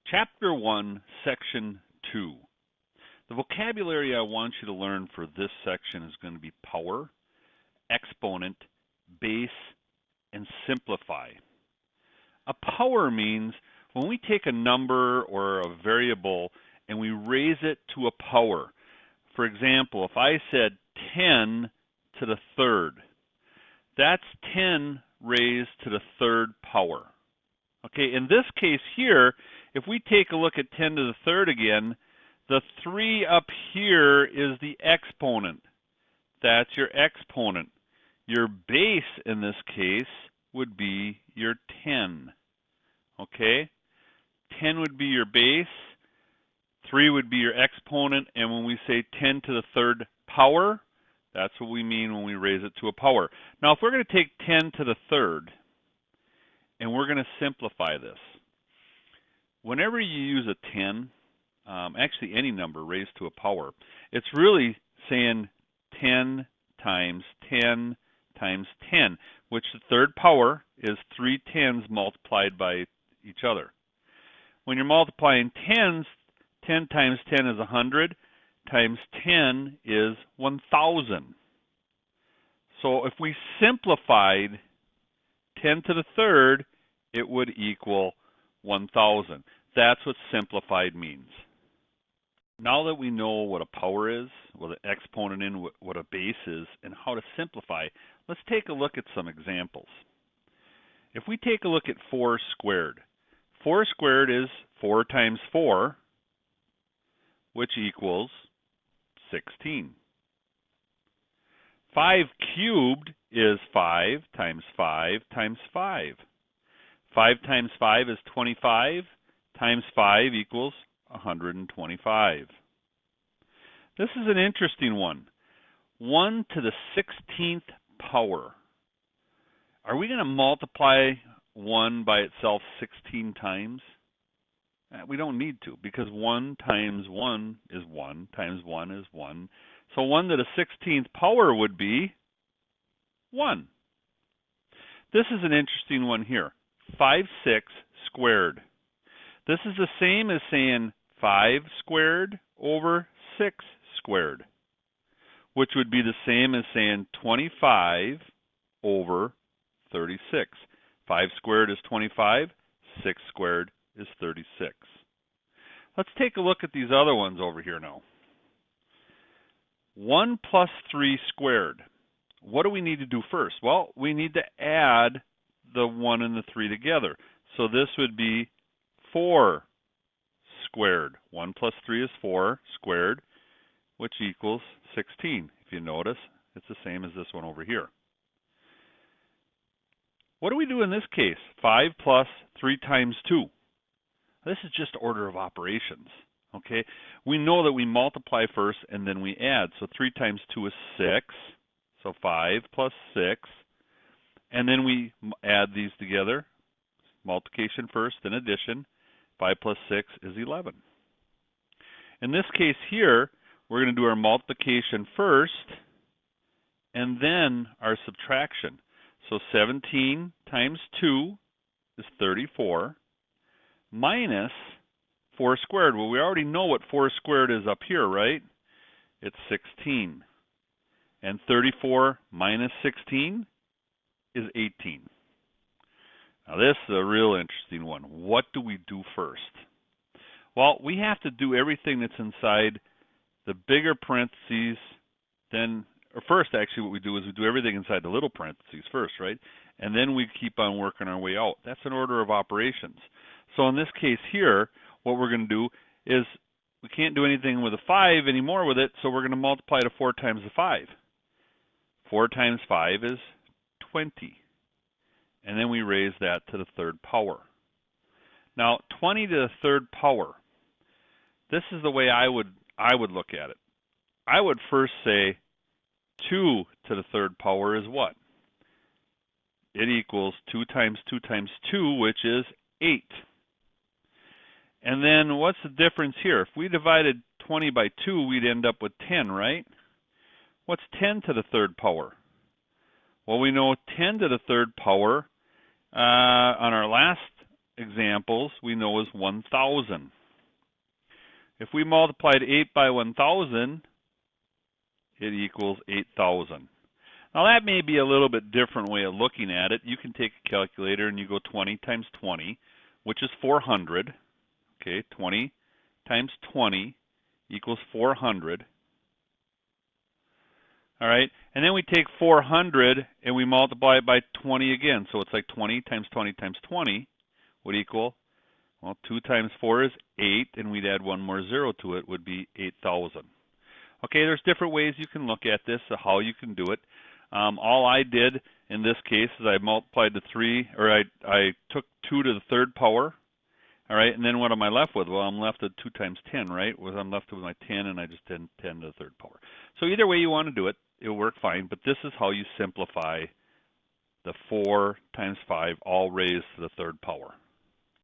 Chapter 1, Section 2. The vocabulary I want you to learn for this section is going to be power, exponent, base, and simplify. A power means when we take a number or a variable and we raise it to a power. For example, if I said 10 to the third, that's 10 raised to the third power. Okay, in this case here, if we take a look at 10 to the third again, the 3 up here is the exponent. That's your exponent. Your base in this case would be your 10. Okay? 10 would be your base, 3 would be your exponent, and when we say 10 to the third power, that's what we mean when we raise it to a power. Now, if we're going to take 10 to the third, and we're going to simplify this, whenever you use a 10, actually any number raised to a power, it's really saying 10 times 10 times 10, which the third power is 3 tens multiplied by each other. When you're multiplying tens, 10 times 10 is 100, times 10 is 1,000. So if we simplified 10 to the third, it would equal 1,000. That's what simplified means. Now that we know what a power is, what an exponent is, what a base is, and how to simplify, let's take a look at some examples. If we take a look at 4 squared, 4 squared is 4 times 4, which equals 16. 5 cubed is 5 times 5 times 5. 5 times 5 is 25, times 5 equals 125. This is an interesting one. 1 to the 16th power. Are we going to multiply 1 by itself 16 times? We don't need to, because 1 times 1 is 1 times 1 is 1. So 1 to the 16th power would be 1. This is an interesting one here. 5 6 squared. This is the same as saying 5 squared over 6 squared, which would be the same as saying 25 over 36. 5 squared is 25, 6 squared is 36. Let's take a look at these other ones over here now. 1 plus 3 squared. What do we need to do first? Well, we need to add the 1 and the 3 together. So this would be 4 squared. 1 plus 3 is 4 squared, which equals 16. If you notice, it's the same as this one over here. What do we do in this case? 5 plus 3 times 2. This is just order of operations. Okay, we know that we multiply first and then we add. So 3 times 2 is 6. So 5 plus 6. And then we add these together. Multiplication first, then addition. 5 plus 6 is 11. In this case here, we're going to do our multiplication first and then our subtraction. So 17 times 2 is 34 minus 4 squared. Well, we already know what 4 squared is up here, right? It's 16. And 34 minus 16 is 18. Now this is a real interesting one. What do we do first? Well, we have to do everything that's inside the bigger parentheses, or first actually what we do is we do everything inside the little parentheses first, right? And then we keep on working our way out. That's an order of operations. So in this case here, what we're going to do is we can't do anything with a 5 anymore with it, so we're going to multiply to 4 times the 5. 4 times 5 is 20. And then we raise that to the third power. Now, 20 to the third power. This is the way I would look at it. I would first say 2 to the third power is what? It equals 2 times 2 times 2, which is 8. And then what's the difference here? If we divided 20 by 2, we'd end up with 10, right? What's 10 to the third power? Well, we know 10 to the third power on our last examples we know is 1,000. If we multiplied 8 by 1,000, it equals 8,000. Now that may be a little bit different way of looking at it. You can take a calculator and you go 20 times 20, which is 400. Okay, 20 times 20 equals 400. All right, and then we take 400 and we multiply it by 20 again. So it's like 20 times 20 times 20 would equal, well, 2 times 4 is 8, and we'd add one more zero to it, would be 8,000. Okay, there's different ways you can look at this, how you can do it. All I did in this case is I multiplied the 3, or I took 2 to the third power. All right, and then what am I left with? Well, I'm left with 2 times 10, right? I'm left with my 10, and I just did 10 to the third power. So either way you want to do it, it'll work fine, but this is how you simplify the 4 times 5 all raised to the third power.